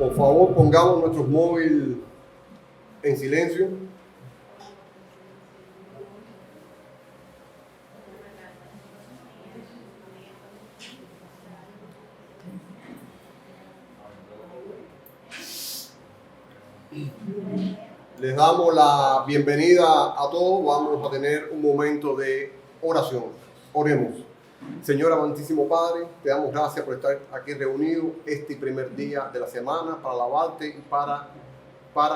Por favor, pongamos nuestros móviles en silencio. Les damos la bienvenida a todos. Vamos a tener un momento de oración. Oremos. Señor amantísimo Padre, te damos gracias por estar aquí reunidos este primer día de la semana para alabarte y para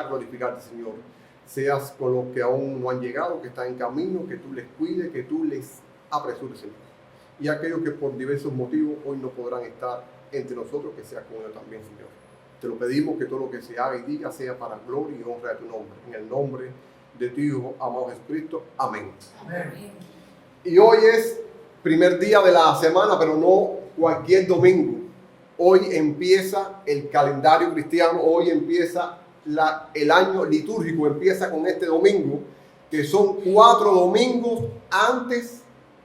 glorificarte, Señor. Seas con los que aún no han llegado, que están en camino, que tú les cuides, que tú les apresures, Señor. Y aquellos que por diversos motivos hoy no podrán estar entre nosotros, que sea con ellos también, Señor. Te lo pedimos, que todo lo que se haga y diga sea para gloria y honra de tu nombre. En el nombre de tu Hijo, amado Jesucristo. Amén. Amén. Y hoy es primer día de la semana, pero no cualquier domingo. Hoy empieza el calendario cristiano, hoy empieza el año litúrgico, empieza con este domingo, que son 4 domingos antes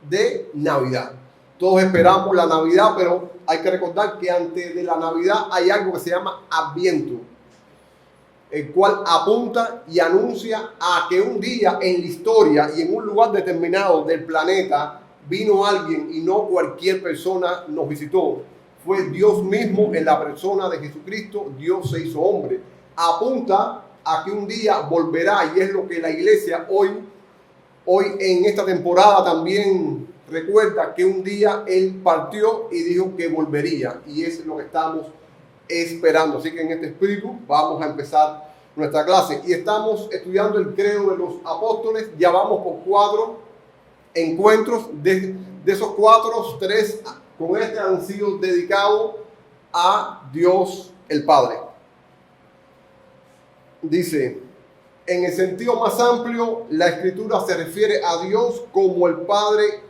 de Navidad. Todos esperamos la Navidad, pero hay que recordar que antes de la Navidad hay algo que se llama Adviento, el cual apunta y anuncia a que un día en la historia y en un lugar determinado del planeta vino alguien, y no cualquier persona nos visitó. Fue Dios mismo en la persona de Jesucristo. Dios se hizo hombre. Apunta a que un día volverá, y es lo que la iglesia hoy en esta temporada también recuerda, que un día Él partió y dijo que volvería, y es lo que estamos esperando. Así que en este espíritu vamos a empezar nuestra clase, y estamos estudiando el credo de los apóstoles. Ya vamos por 4 encuentros. De esos 4, 3 con este han sido dedicados a Dios el Padre. Dice, en el sentido más amplio, la Escritura se refiere a Dios como el Padre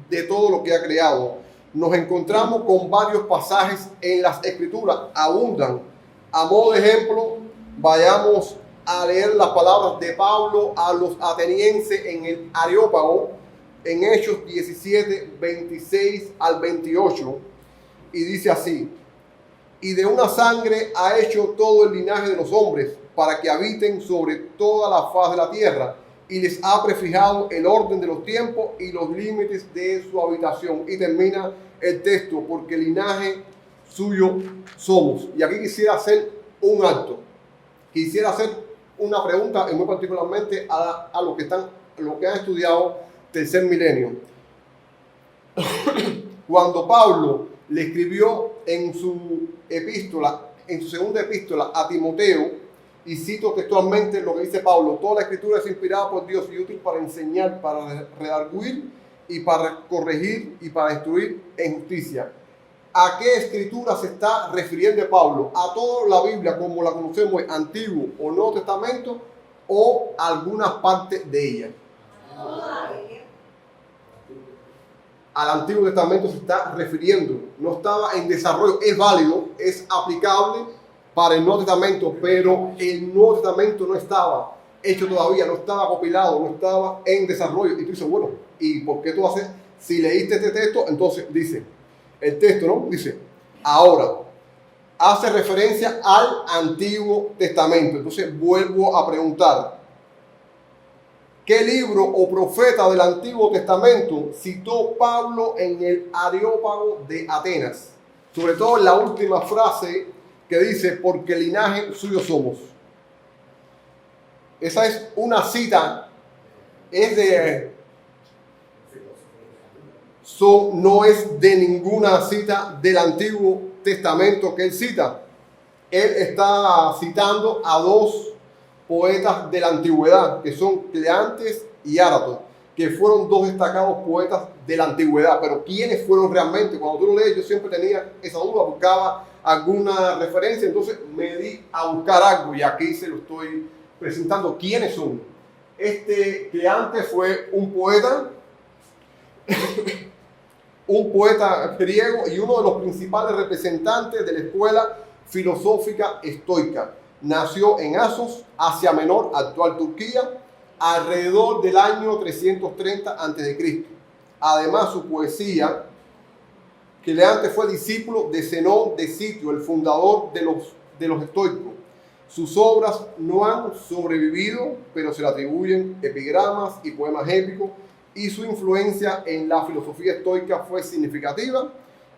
de todo lo que ha creado. Nos encontramos con varios pasajes en las Escrituras, abundan. A modo de ejemplo, vayamos a leer las palabras de Pablo a los atenienses en el Areópago, en Hechos 17, 26 al 28, y dice así: y de una sangre ha hecho todo el linaje de los hombres, para que habiten sobre toda la faz de la tierra, y les ha prefijado el orden de los tiempos y los límites de su habitación. Y termina el texto: porque linaje suyo somos. Y aquí quisiera hacer un alto. Quisiera hacer una pregunta, y muy particularmente a los que han estudiado tercer milenio. Cuando Pablo le escribió en su segunda epístola a Timoteo, y cito textualmente lo que dice Pablo: toda la Escritura es inspirada por Dios y útil para enseñar, para redarguir y para corregir y para instruir en justicia. ¿A qué Escritura se está refiriendo Pablo? ¿A toda la Biblia como la conocemos, Antiguo o Nuevo Testamento, o algunas partes de ella? Al Antiguo Testamento se está refiriendo. No estaba en desarrollo. Es válido, es aplicable para el Nuevo Testamento, pero el Nuevo Testamento no estaba hecho todavía, no estaba compilado, no estaba en desarrollo. Y tú dices, bueno, ¿y por qué tú haces? Si leíste este texto, entonces dice, el texto, ¿no? Dice, ahora, hace referencia al Antiguo Testamento. Entonces vuelvo a preguntar, ¿qué libro o profeta del Antiguo Testamento citó Pablo en el Areópago de Atenas? Sobre todo en la última frase que dice, porque linaje suyo somos. Esa es una cita, no es de ninguna cita del Antiguo Testamento que él cita. Él está citando a 2 poetas de la antigüedad, que son Cleantes y Árato, que fueron 2 destacados poetas de la antigüedad. Pero ¿quiénes fueron realmente? Cuando tú lo lees, yo siempre tenía esa duda, buscaba alguna referencia, entonces me di a buscar algo, y aquí se lo estoy presentando. ¿Quiénes son? Cleantes fue un poeta griego y uno de los principales representantes de la escuela filosófica estoica. Nació en Asos, Asia Menor, actual Turquía, alrededor del año 330 a.C. Además, su poesía, Cleantes fue discípulo de Zenón de Sitio, el fundador de los estoicos. Sus obras no han sobrevivido, pero se le atribuyen epigramas y poemas épicos, y su influencia en la filosofía estoica fue significativa,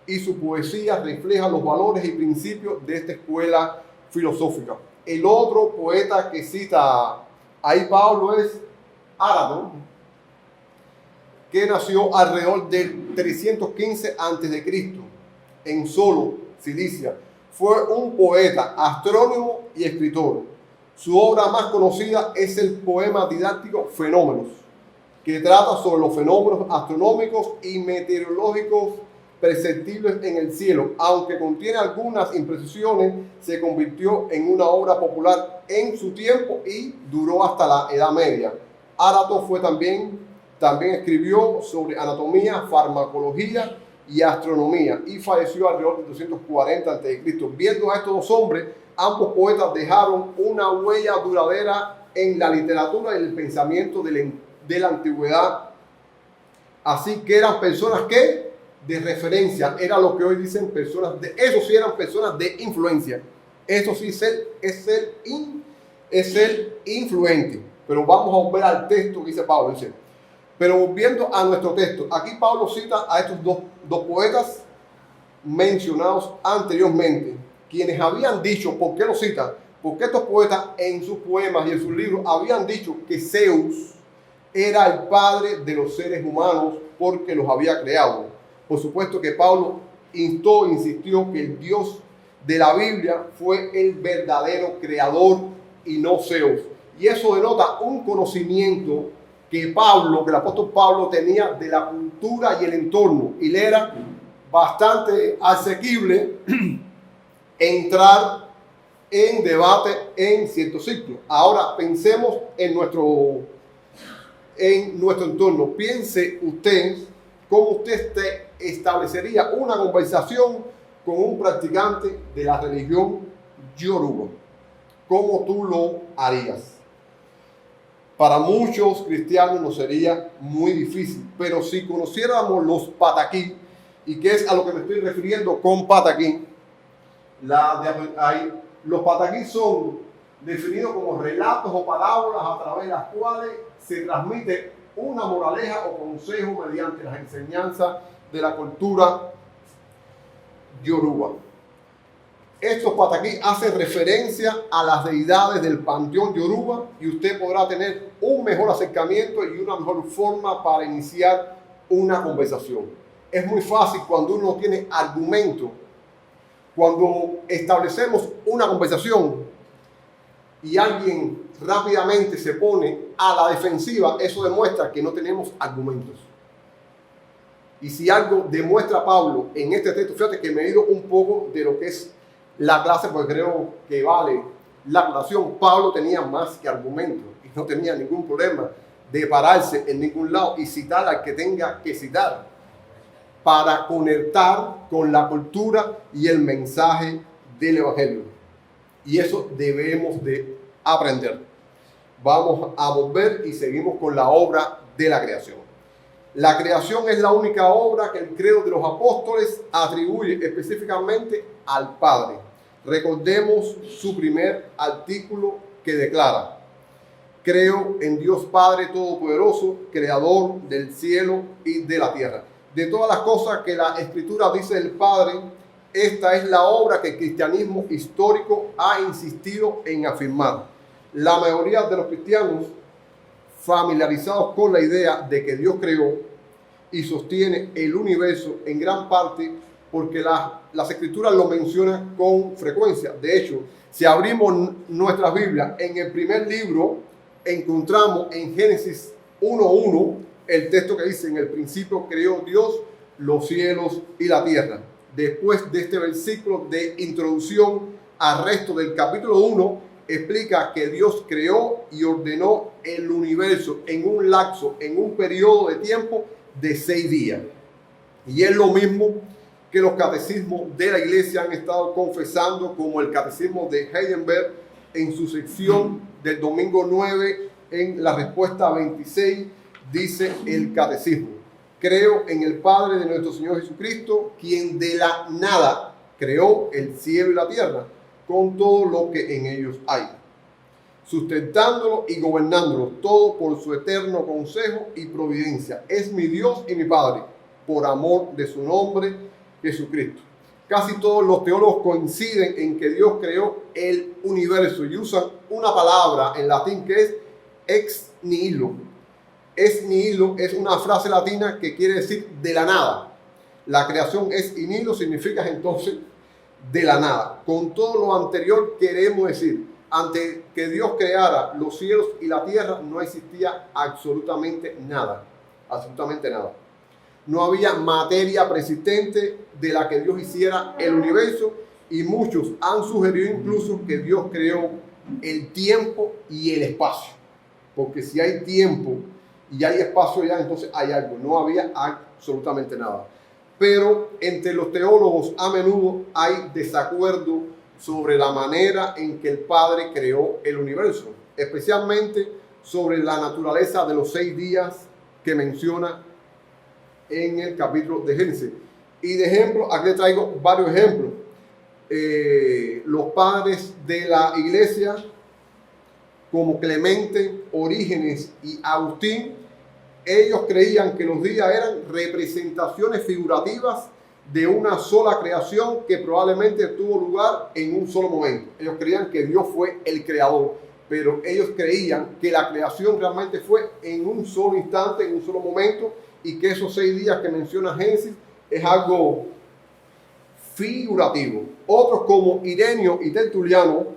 y su poesía refleja los valores y principios de esta escuela filosófica. El otro poeta que cita ahí Pablo es Árato, que nació alrededor del 315 a.C. en Solo, Cilicia. Fue un poeta, astrónomo y escritor. Su obra más conocida es el poema didáctico Fenómenos, que trata sobre los fenómenos astronómicos y meteorológicos perceptibles en el cielo. Aunque contiene algunas imprecisiones, se convirtió en una obra popular en su tiempo y duró hasta la Edad Media. Árato también escribió sobre anatomía, farmacología y astronomía, y falleció alrededor de 240 a.C. Viendo a estos dos hombres, ambos poetas dejaron una huella duradera en la literatura y el pensamiento de la antigüedad. Así que eran personas que de referencia, era lo que hoy dicen personas de, eso sí eran personas de influencia. Eso sí es el influente. Pero vamos a volver al texto que dice Pablo. Dice, pero volviendo a nuestro texto, aquí Pablo cita a estos dos poetas mencionados anteriormente, quienes habían dicho, ¿por qué lo citan? Porque estos poetas en sus poemas y en sus libros habían dicho que Zeus era el padre de los seres humanos porque los había creado. Por supuesto que Pablo insistió que el Dios de la Biblia fue el verdadero creador y no Zeus. Y eso denota un conocimiento que el apóstol Pablo tenía de la cultura y el entorno, y le era bastante asequible entrar en debate en ciertos ciclos. Ahora pensemos en nuestro entorno. Piense usted cómo usted establecería una conversación con un practicante de la religión Yoruba. ¿Cómo tú lo harías? Para muchos cristianos nos sería muy difícil, pero si conociéramos los pataquí, y que es a lo que me estoy refiriendo con pataquí, los pataquí son definidos como relatos o parábolas a través de las cuales se transmite una moraleja o consejo mediante las enseñanzas de la cultura yoruba. Estos pataquí hacen referencia a las deidades del panteón yoruba, y usted podrá tener un mejor acercamiento y una mejor forma para iniciar una conversación. Es muy fácil cuando uno tiene argumento. Cuando establecemos una conversación y alguien rápidamente se pone a la defensiva, eso demuestra que no tenemos argumentos. Y si algo demuestra Pablo en este texto, fíjate que me he ido un poco de lo que es la clase, porque creo que vale la aclaración. Pablo tenía más que argumentos y no tenía ningún problema de pararse en ningún lado y citar al que tenga que citar para conectar con la cultura y el mensaje del Evangelio. Y eso debemos de aprender. Vamos a volver y seguimos con la obra de la creación. La creación es la única obra que el credo de los apóstoles atribuye específicamente al Padre. Recordemos su primer artículo que declara: creo en Dios Padre Todopoderoso, Creador del cielo y de la tierra. De todas las cosas que la Escritura dice del Padre, esta es la obra que el cristianismo histórico ha insistido en afirmar. La mayoría de los cristianos, familiarizados con la idea de que Dios creó y sostiene el universo en gran parte porque las escrituras lo mencionan con frecuencia. De hecho, si abrimos nuestra Biblia, en el primer libro encontramos en Génesis 1:1 el texto que dice: en el principio creó Dios los cielos y la tierra. Después de este versículo de introducción al resto del capítulo 1, explica que Dios creó y ordenó el universo en un lapso, en un periodo de tiempo de 6 días. Y es lo mismo que los catecismos de la iglesia han estado confesando, como el catecismo de Heidelberg en su sección del domingo 9, en la respuesta 26, dice el catecismo: creo en el Padre de nuestro Señor Jesucristo, quien de la nada creó el cielo y la tierra. con todo lo que en ellos hay, sustentándolo y gobernándolo todo por su eterno consejo y providencia. Es mi Dios y mi Padre, por amor de su nombre, Jesucristo. Casi todos los teólogos coinciden en que Dios creó el universo y usan una palabra en latín que es ex nihilo. Ex nihilo es una frase latina que quiere decir de la nada. La creación ex nihilo significa entonces de la nada. Con todo lo anterior queremos decir, antes que Dios creara los cielos y la tierra no existía absolutamente nada. Absolutamente nada. No había materia persistente de la que Dios hiciera el universo, y muchos han sugerido incluso que Dios creó el tiempo y el espacio. Porque si hay tiempo y hay espacio ya, entonces hay algo. No había absolutamente nada. Pero entre los teólogos a menudo hay desacuerdo sobre la manera en que el Padre creó el universo, especialmente sobre la naturaleza de los 6 días que menciona en el capítulo de Génesis. Y de ejemplo, aquí le traigo varios ejemplos. Los padres de la iglesia, como Clemente, Orígenes y Agustín, ellos creían que los días eran representaciones figurativas de una sola creación que probablemente tuvo lugar en un solo momento. Ellos creían que Dios fue el creador, pero ellos creían que la creación realmente fue en un solo instante, en un solo momento, y que esos 6 días que menciona Génesis es algo figurativo. Otros, como Ireneo y Tertuliano,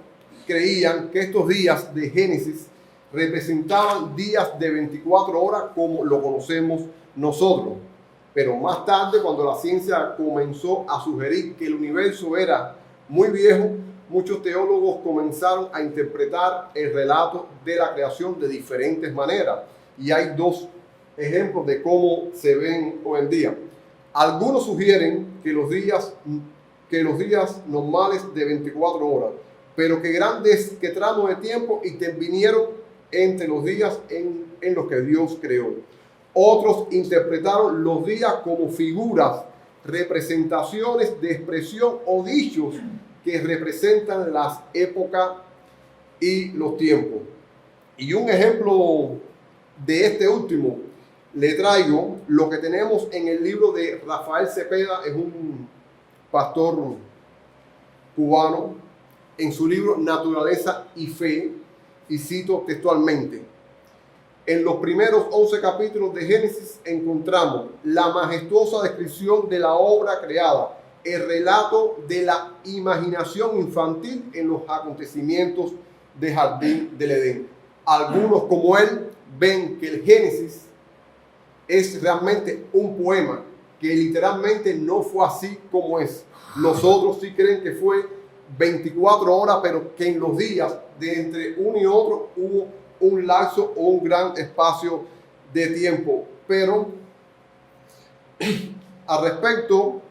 creían que estos días de Génesis representaban días de 24 horas como lo conocemos nosotros. Pero más tarde, cuando la ciencia comenzó a sugerir que el universo era muy viejo, muchos teólogos comenzaron a interpretar el relato de la creación de diferentes maneras. Y hay 2 ejemplos de cómo se ven hoy en día. Algunos sugieren que los días normales de 24 horas, pero que grandes tramos de tiempo intervinieron entre los días en los que Dios creó. Otros interpretaron los días como figuras, representaciones de expresión o dichos que representan las épocas y los tiempos. Y un ejemplo de este último le traigo lo que tenemos en el libro de Rafael Cepeda, es un pastor cubano, en su libro Naturaleza y Fe, y cito textualmente: en los primeros 11 capítulos de Génesis encontramos la majestuosa descripción de la obra creada, el relato de la imaginación infantil en los acontecimientos del jardín del Edén. Algunos, como él, ven que el Génesis es realmente un poema, que literalmente no fue así como es. Los otros sí creen que fue 24 horas, pero que en los días de entre uno y otro hubo un lapso o un gran espacio de tiempo. Pero al respecto,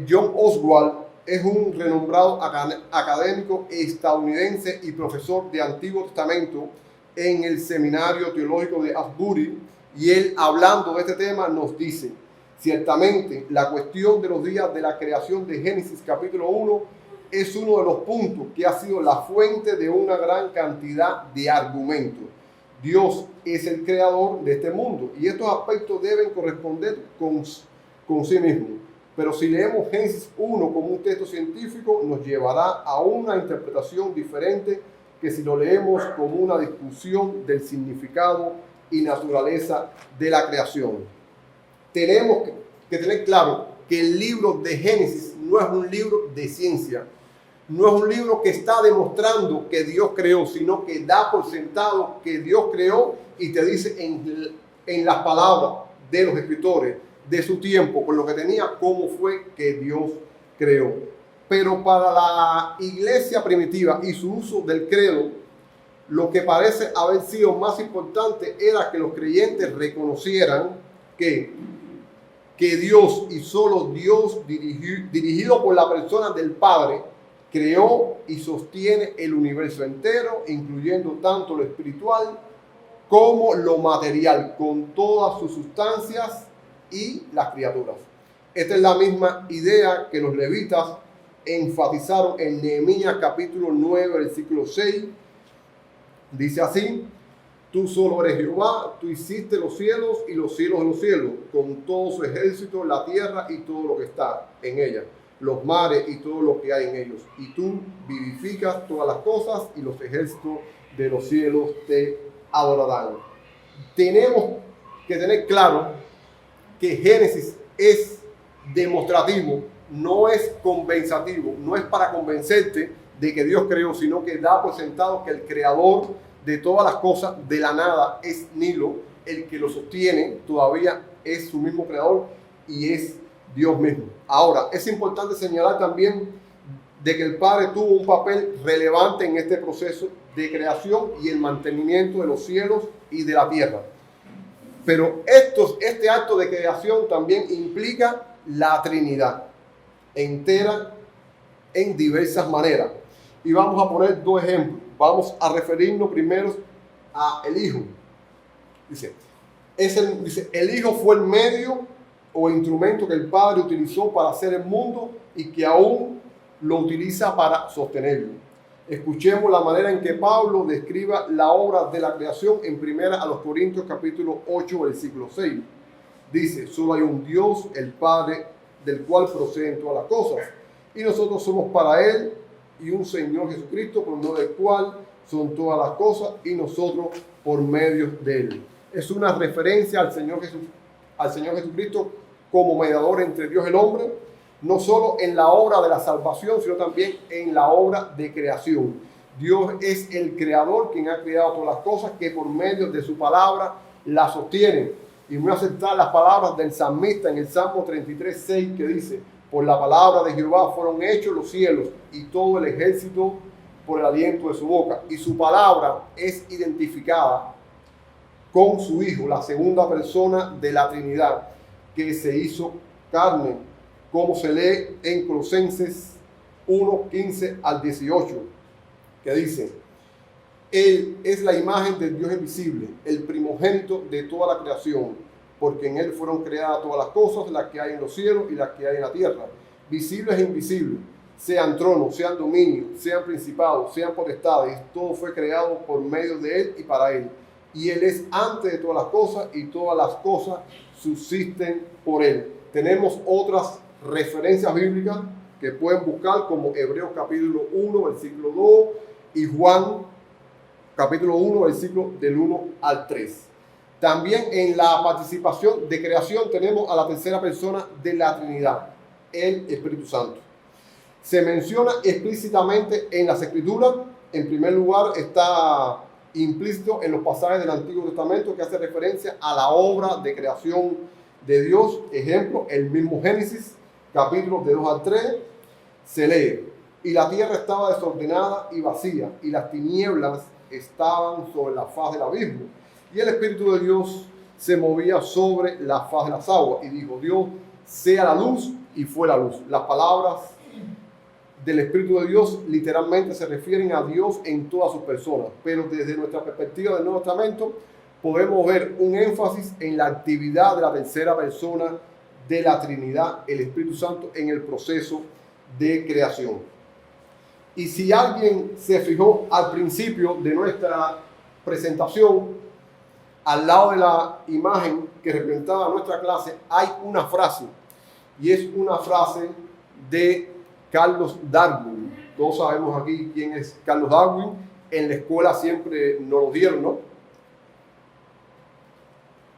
John Oswald es un renombrado académico estadounidense y profesor de Antiguo Testamento en el Seminario Teológico de Asbury, y él, hablando de este tema, nos dice: ciertamente la cuestión de los días de la creación de Génesis capítulo 1 es uno de los puntos que ha sido la fuente de una gran cantidad de argumentos. Dios es el creador de este mundo y estos aspectos deben corresponder con sí mismos. Pero si leemos Génesis 1 como un texto científico, nos llevará a una interpretación diferente que si lo leemos como una discusión del significado y naturaleza de la creación. Tenemos que tener claro que el libro de Génesis no es un libro de ciencia, no es un libro que está demostrando que Dios creó, sino que da por sentado que Dios creó y te dice en las palabras de los escritores de su tiempo, con lo que tenía, cómo fue que Dios creó. Pero para la iglesia primitiva y su uso del credo, lo que parece haber sido más importante era que los creyentes reconocieran que Dios, y solo Dios, dirigido por la persona del Padre, creó y sostiene el universo entero, incluyendo tanto lo espiritual como lo material, con todas sus sustancias y las criaturas. Esta es la misma idea que los levitas enfatizaron en Nehemías capítulo 9, versículo 6. Dice así: tú solo eres Jehová, tú hiciste los cielos y los cielos de los cielos, con todo su ejército, la tierra y todo lo que está en ella, los mares y todo lo que hay en ellos. Y tú vivificas todas las cosas y los ejércitos de los cielos te adorarán. Tenemos que tener claro que Génesis es demostrativo, no es conversativo, no es para convencerte de que Dios creó, sino que da por sentado que el creador de todas las cosas de la nada es Nilo, el que lo sostiene todavía es su mismo creador y es Dios mismo. Ahora, es importante señalar también de que el Padre tuvo un papel relevante en este proceso de creación y el mantenimiento de los cielos y de la tierra. Pero este acto de creación también implica la Trinidad entera en diversas maneras. Y vamos a poner dos ejemplos. Vamos a referirnos primero a el Hijo. Dice, el Hijo fue el medio o instrumento que el Padre utilizó para hacer el mundo y que aún lo utiliza para sostenerlo. Escuchemos la manera en que Pablo describe la obra de la creación en 1 Corintios capítulo 8, versículo 6. Dice, solo hay un Dios, el Padre, del cual proceden todas las cosas. Y nosotros somos para Él, y un Señor Jesucristo, por medio del cual son todas las cosas, y nosotros por medio de Él. Es una referencia al Señor Jesucristo como mediador entre Dios y el hombre, no solo en la obra de la salvación, sino también en la obra de creación. Dios es el creador quien ha creado todas las cosas, que por medio de su palabra las sostiene. Y voy a aceptar las palabras del salmista en el Salmo 33, 6, que dice, por la palabra de Jehová fueron hechos los cielos y todo el ejército por el aliento de su boca. Y su palabra es identificada con su Hijo, la segunda persona de la Trinidad, que se hizo carne, como se lee en Colosenses 1, 15 al 18, que dice, Él es la imagen del Dios invisible, el primogénito de toda la creación, porque en Él fueron creadas todas las cosas, las que hay en los cielos y las que hay en la tierra, visibles e invisibles, sean tronos, sean dominios, sean principados, sean potestades, todo fue creado por medio de Él y para Él. Y Él es antes de todas las cosas y todas las cosas subsisten por Él. Tenemos otras referencias bíblicas que pueden buscar como Hebreos capítulo 1, versículo 2 y Juan capítulo 1, versículo del 1 al 3. También en la participación de creación tenemos a la tercera persona de la Trinidad, el Espíritu Santo. Se menciona explícitamente en las Escrituras. En primer lugar está implícito en los pasajes del Antiguo Testamento que hace referencia a la obra de creación de Dios. Ejemplo, el mismo Génesis, capítulos de 2 al 3, se lee, y la tierra estaba desordenada y vacía, y las tinieblas estaban sobre la faz del abismo, y el Espíritu de Dios se movía sobre la faz de las aguas, y dijo Dios, sea la luz, y fue la luz. Las palabras del Espíritu de Dios literalmente se refieren a Dios en todas sus personas, pero desde nuestra perspectiva del Nuevo Testamento podemos ver un énfasis en la actividad de la tercera persona de la Trinidad, el Espíritu Santo, en el proceso de creación. Y si alguien se fijó al principio de nuestra presentación, al lado de la imagen que representaba nuestra clase, hay una frase, y es una frase de Carlos Darwin. Todos sabemos aquí quién es Carlos Darwin. En la escuela siempre nos lo dieron, ¿no?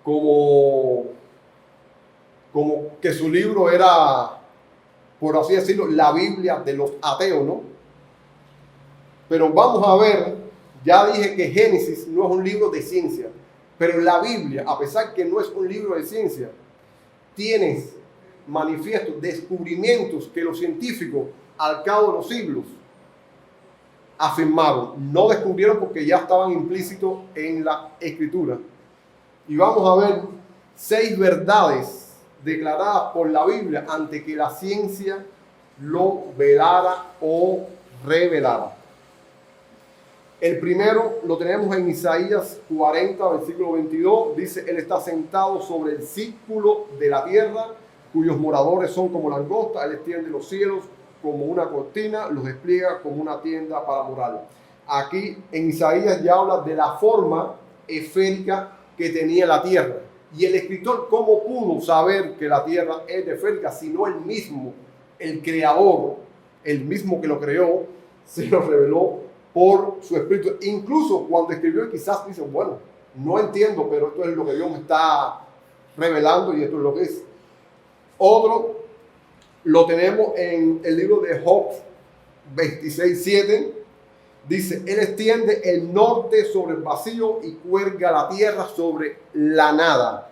Como que su libro era, por así decirlo, la Biblia de los ateos, ¿no? Pero vamos a ver, ya dije que Génesis no es un libro de ciencia, pero la Biblia, a pesar que no es un libro de ciencia, tiene manifiestos, descubrimientos que los científicos al cabo de los siglos afirmaron. No descubrieron porque ya estaban implícitos en la Escritura. Y vamos a ver 6 verdades declaradas por la Biblia antes que la ciencia lo velara o revelara. El primero lo tenemos en Isaías 40, versículo 22. Dice, Él está sentado sobre el círculo de la tierra, cuyos moradores son como langosta. Él extiende los cielos como una cortina, los despliega como una tienda para morar. Aquí en Isaías ya habla de la forma esférica que tenía la tierra. Y el escritor, ¿cómo pudo saber que la tierra es esférica? Si no él mismo, el creador, el mismo que lo creó, se lo reveló por su espíritu. Incluso cuando escribió, quizás dice, bueno, no entiendo, pero esto es lo que Dios me está revelando y esto es lo que es. Otro lo tenemos en el libro de Job 26:7. Dice, Él extiende el norte sobre el vacío y cuelga la tierra sobre la nada.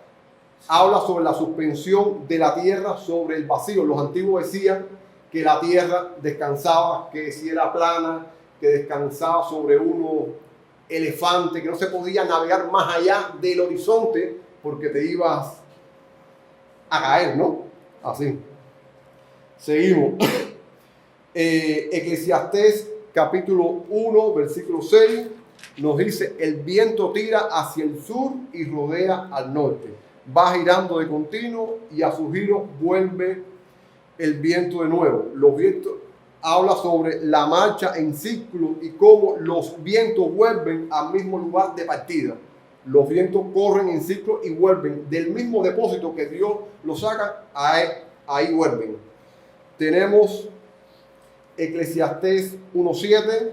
Habla sobre la suspensión de la tierra sobre el vacío. Los antiguos decían que la tierra descansaba, que si era plana, que descansaba sobre unos elefantes, que no se podía navegar más allá del horizonte porque te ibas a caer, ¿no? Así. Seguimos. Eclesiastés capítulo 1, versículo 6, nos dice, el viento tira hacia el sur y rodea al norte. Va girando de continuo y a su giro vuelve el viento de nuevo. Los vientos habla sobre la marcha en círculo y cómo los vientos vuelven al mismo lugar de partida. Los vientos corren en círculo y vuelven del mismo depósito que Dios los saca, ahí vuelven. Tenemos Eclesiastés 1:7,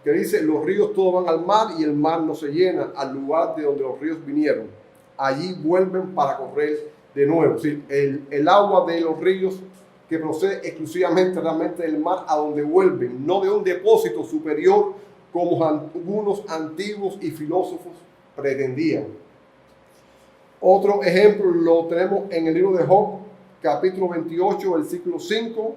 que dice, los ríos todos van al mar y el mar no se llena al lugar de donde los ríos vinieron. Allí vuelven para correr de nuevo. Sí, el agua de los ríos que procede exclusivamente realmente del mar a donde vuelven, no de un depósito superior como algunos antiguos y filósofos pretendían. Otro ejemplo lo tenemos en el libro de Job, capítulo 28, versículo 5.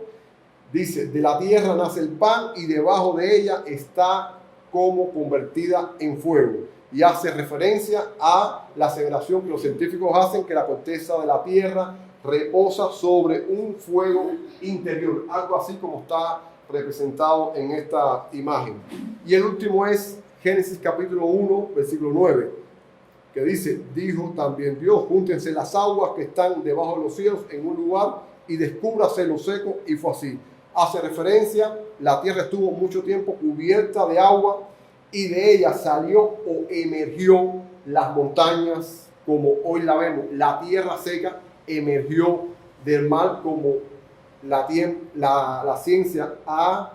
Dice, de la tierra nace el pan y debajo de ella está como convertida en fuego. Y hace referencia a la aseveración que los científicos hacen que la corteza de la tierra reposa sobre un fuego interior. Algo así como está representado en esta imagen. Y el último es Génesis capítulo 1, versículo 9, que dice, dijo también Dios, júntense las aguas que están debajo de los cielos en un lugar y descúbrase lo seco, y fue así. Hace referencia, la tierra estuvo mucho tiempo cubierta de agua y de ella salió o emergió las montañas como hoy la vemos. La tierra seca emergió del mar como la ciencia ha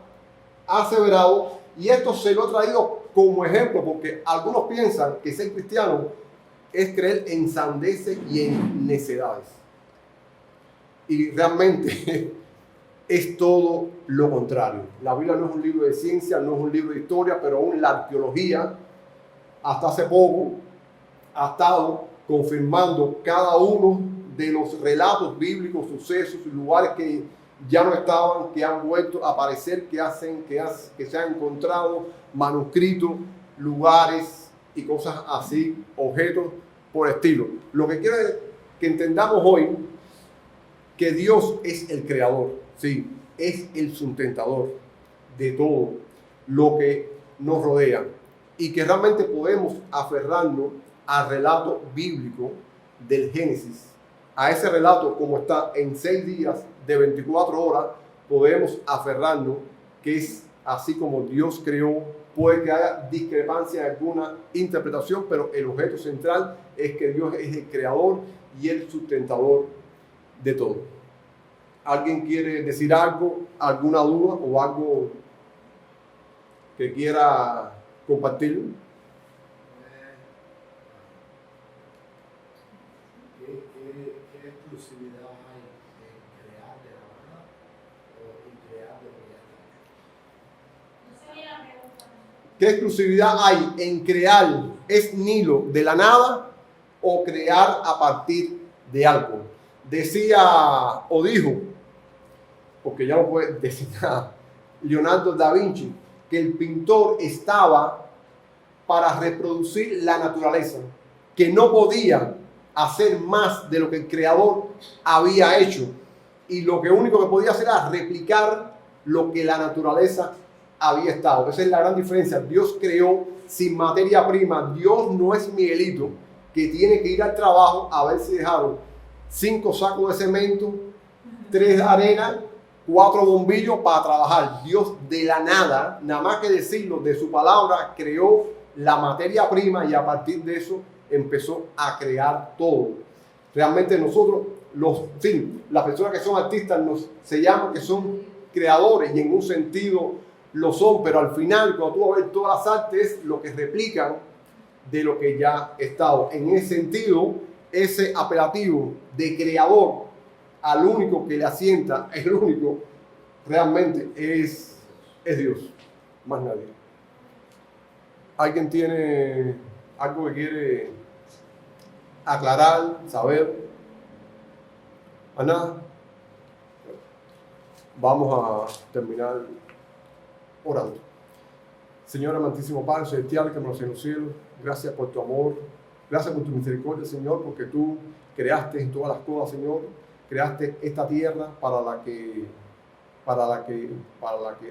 aseverado, y esto se lo ha traído como ejemplo porque algunos piensan que ser cristiano es creer en sandeces y en necedades, y realmente es todo lo contrario. La Biblia no es un libro de ciencia, no es un libro de historia, pero aún la arqueología hasta hace poco ha estado confirmando cada uno de los relatos bíblicos, sucesos y lugares que ya no estaban, que han vuelto a aparecer, que se han encontrado manuscritos, lugares y cosas así, objetos por estilo. Lo que quiero es que entendamos hoy que Dios es el creador, sí, es el sustentador de todo lo que nos rodea, y que realmente podemos aferrarnos al relato bíblico del Génesis, a ese relato como está en 6 días de 24 horas, podemos aferrarnos que es así como Dios creó. Puede que haya discrepancia en alguna interpretación, pero el objeto central es que Dios es el creador y el sustentador de todo. ¿Alguien quiere decir algo, alguna duda o algo que quiera compartir? ¿Qué exclusividad hay en crear de la nada y crear de lo que ya está? ¿Qué exclusividad hay en crear es Nilo de la nada o crear a partir de algo? Decía o dijo, porque ya no puede decir nada, Leonardo da Vinci, que el pintor estaba para reproducir la naturaleza, que no podía hacer más de lo que el creador había hecho, y lo que único que podía hacer era replicar lo que la naturaleza había estado. Esa es la gran diferencia. Dios creó sin materia prima. Dios no es Miguelito que tiene que ir al trabajo a ver si dejaron 5 sacos de cemento, 3 de arena, 4 bombillos para trabajar. Dios de la nada, nada más que decirlo, de su palabra, creó la materia prima y a partir de eso empezó a crear todo. Realmente nosotros, las personas que son artistas se llaman que son creadores y en un sentido lo son, pero al final cuando tú vas a ver todas las artes es lo que replican de lo que ya ha estado. En ese sentido, ese apelativo de creador al único que le asienta, el único realmente es Dios, más nadie. ¿Alguien tiene algo que quiere aclarar, saber? Ana, vamos a terminar orando. Señor amantísimo Padre celestial que nos en los cielos, gracias por tu amor, gracias por tu misericordia, Señor, porque tú creaste en todas las cosas, Señor, creaste esta tierra para la que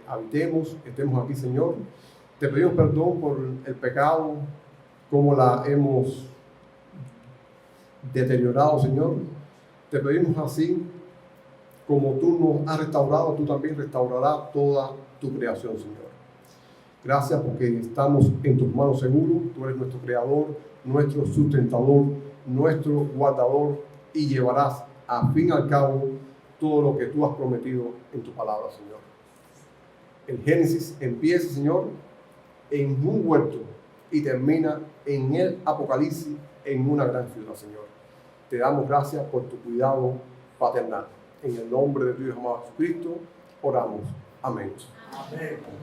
habitemos, estemos aquí, Señor. Te pedimos perdón por el pecado, como la hemos deteriorado, Señor. Te pedimos así, como tú nos has restaurado, tú también restaurarás toda tu creación, Señor. Gracias porque estamos en tus manos seguros. Tú eres nuestro creador, nuestro sustentador, nuestro guardador y llevarás a fin y al cabo todo lo que tú has prometido en tu palabra, Señor. El Génesis empieza, Señor, en un huerto y termina en el Apocalipsis en una gran ciudad, Señor. Te damos gracias por tu cuidado paternal. En el nombre de tu Hijo amado Jesucristo, oramos. Amén. Amén.